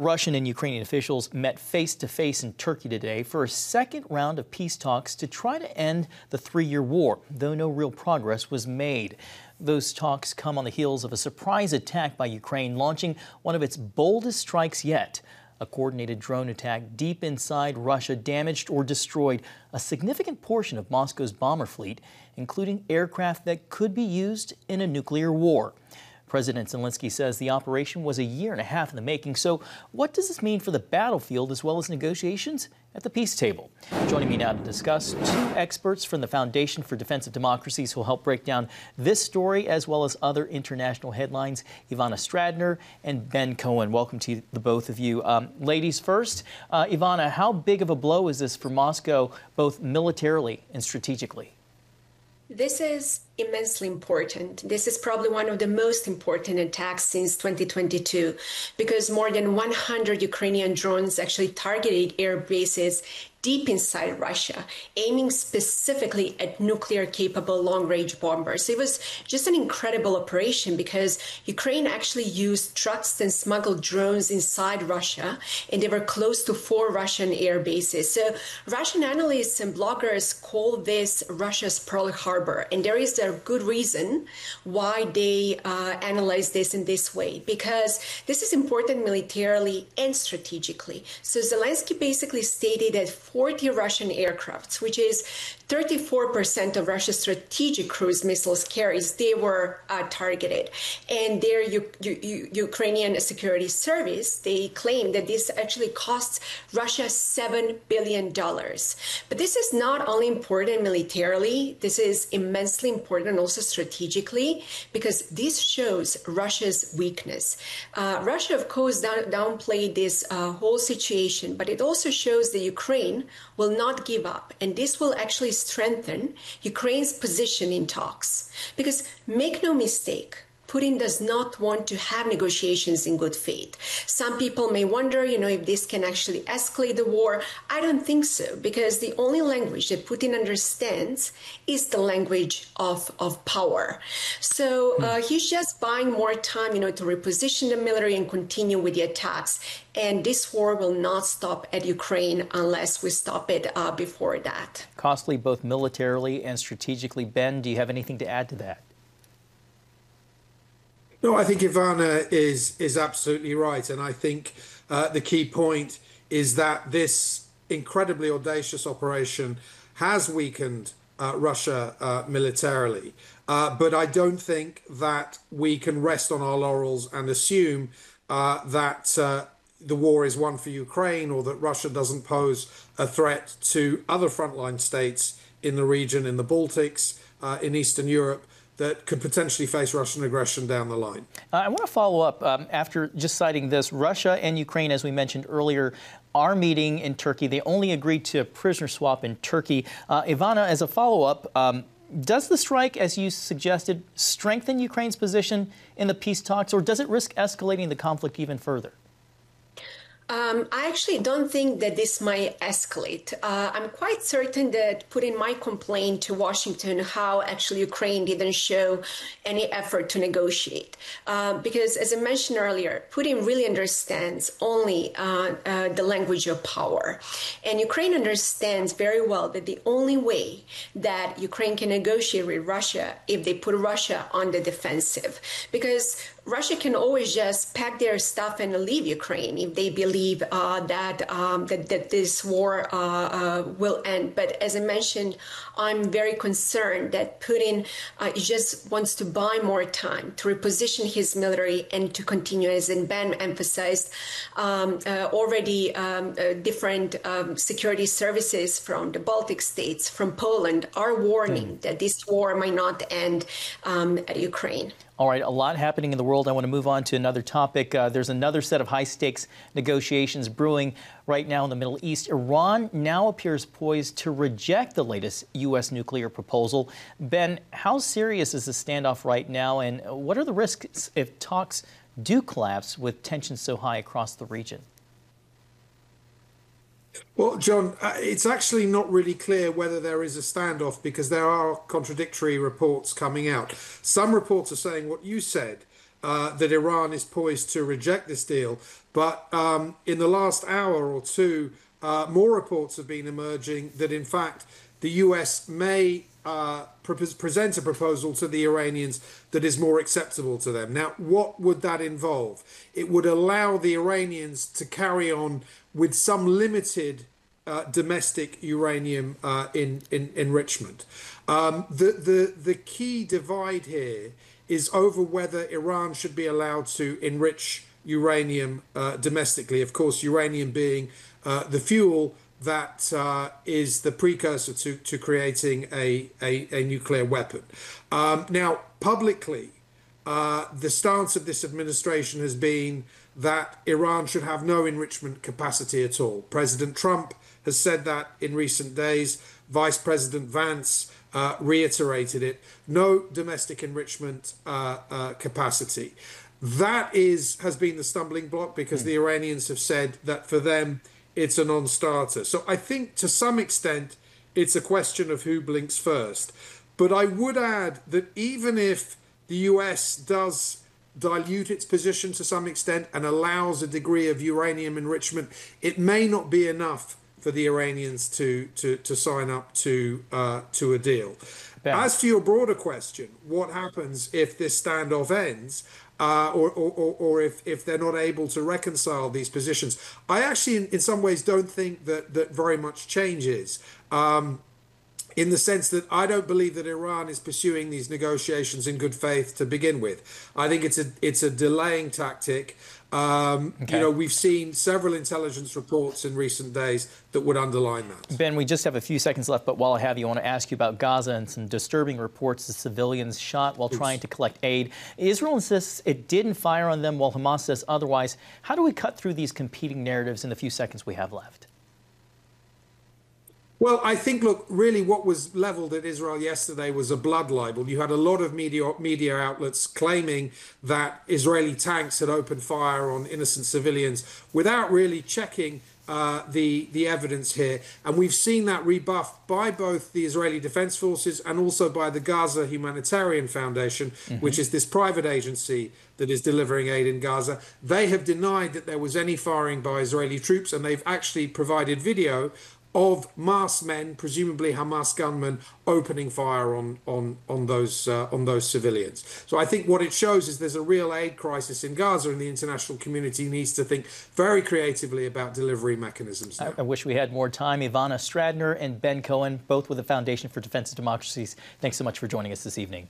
Russian and Ukrainian officials met face-to-face in Turkey today for a second round of peace talks to try to end the three-year war, though no real progress was made. Those talks come on the heels of a surprise attack by Ukraine, launching one of its boldest strikes yet. A coordinated drone attack deep inside Russia damaged or destroyed a significant portion of Moscow's bomber fleet, including aircraft that could be used in a nuclear war. President Zelensky says the operation was a year and a half in the making. So what does this mean for the battlefield as well as negotiations at the peace table? Joining me now to discuss, two experts from the Foundation for Defense of Democracies who will help break down this story as well as other international headlines, Ivana Stradner and Ben Cohen. Welcome to the both of you. Ladies first, Ivana, how big of a blow is this for Moscow, both militarily and strategically? This is immensely important. This is probably one of the most important attacks since 2022, because more than 100 Ukrainian drones actually targeted air bases deep inside Russia, aiming specifically at nuclear-capable long-range bombers. It was just an incredible operation because Ukraine actually used trucks and smuggled drones inside Russia, and they were close to 4 Russian air bases. So Russian analysts and bloggers call this Russia's Pearl Harbor, and there is a good reason why they analyze this in this way, because this is important militarily and strategically. So Zelensky basically stated that 40 Russian aircrafts, which is 34% of Russia's strategic cruise missiles carriers, they were targeted. And their Ukrainian security service, they claim that this actually costs Russia $7 billion. But this is not only important militarily, this is immensely important also strategically, because this shows Russia's weakness. Russia, of course, downplayed this whole situation, but it also shows that Ukraine will not give up, and this will actually strengthen Ukraine's position in talks. Because make no mistake, Putin does not want to have negotiations in good faith. Some people may wonder, if this can actually escalate the war. I don't think so, because the only language that Putin understands is the language of power. So he's just buying more time, to reposition the military and continue with the attacks. And this war will not stop at Ukraine unless we stop it before that. Costly both militarily and strategically. Ben, do you have anything to add to that? No, I think Ivana is absolutely right. And I think the key point is that this incredibly audacious operation has weakened Russia militarily. But I don't think that we can rest on our laurels and assume that the war is won for Ukraine, or that Russia doesn't pose a threat to other frontline states in the region, in the Baltics, in Eastern Europe, that could potentially face Russian aggression down the line. I want to follow up after just citing this. Russia and Ukraine, as we mentioned earlier, are meeting in Turkey. They only agreed to a prisoner swap in Turkey. Ivana, as a follow-up, does the strike, as you suggested, strengthen Ukraine's position in the peace talks, or does it risk escalating the conflict even further? I actually don't think that this might escalate. I'm quite certain that Putin might complain to Washington how actually Ukraine didn't show any effort to negotiate. Because as I mentioned earlier, Putin really understands only the language of power. And Ukraine understands very well that the only way that Ukraine can negotiate with Russia if they put Russia on the defensive. Because Russia can always just pack their stuff and leave Ukraine if they believe that this war will end. But as I mentioned, I'm very concerned that Putin just wants to buy more time to reposition his military and to continue, as Ben emphasized, already different security services from the Baltic states, from Poland, are warning that this war might not end at Ukraine. All right, a lot happening in the world. I want to move on to another topic. There's another set of high-stakes negotiations brewing right now in the Middle East. Iran now appears poised to reject the latest U.S. nuclear proposal. Ben, how serious is the standoff right now, and what are the risks if talks do collapse with tensions so high across the region? Well, John, it's actually not really clear whether there is a standoff, because there are contradictory reports coming out. Some reports are saying what you said, that Iran is poised to reject this deal. But in the last hour or two, more reports have been emerging that, in fact, the US may present a proposal to the Iranians that is more acceptable to them. Now, what would that involve? It would allow the Iranians to carry on with some limited domestic uranium enrichment. The key divide here is over whether Iran should be allowed to enrich uranium domestically. Of course, uranium being the fuel that is the precursor to creating a nuclear weapon. Now, publicly, the stance of this administration has been that Iran should have no enrichment capacity at all. President Trump has said that in recent days. Vice President Vance reiterated it. No domestic enrichment capacity. That has been the stumbling block because the Iranians have said that for them it's a non-starter. So I think to some extent it's a question of who blinks first. But I would add that even if the US does dilute its position to some extent and allows a degree of uranium enrichment, it may not be enough for the Iranians to sign up to a deal. Ben. As to your broader question, what happens if this standoff ends, or if they're not able to reconcile these positions? I actually, in some ways, don't think that very much changes. In the sense that I don't believe that Iran is pursuing these negotiations in good faith to begin with. I think it's a delaying tactic. You know, we've seen several intelligence reports in recent days that would underline that. Ben, we just have a few seconds left, but while I have you, I want to ask you about Gaza and some disturbing reports of civilians shot while trying to collect aid. Israel insists it didn't fire on them while Hamas says otherwise. How do we cut through these competing narratives in the few seconds we have left? Well, I think, look, really what was leveled at Israel yesterday was a blood libel. You had a lot of media outlets claiming that Israeli tanks had opened fire on innocent civilians without really checking the evidence here. And we've seen that rebuffed by both the Israeli Defense Forces and also by the Gaza Humanitarian Foundation, which is this private agency that is delivering aid in Gaza. They have denied that there was any firing by Israeli troops, and they've actually provided video of masked men, presumably Hamas gunmen, opening fire on those civilians. So I think what it shows is there's a real aid crisis in Gaza, and the international community needs to think very creatively about delivery mechanisms now. I wish we had more time. Ivana Stradner and Ben Cohen, both with the Foundation for Defense of Democracies. Thanks so much for joining us this evening.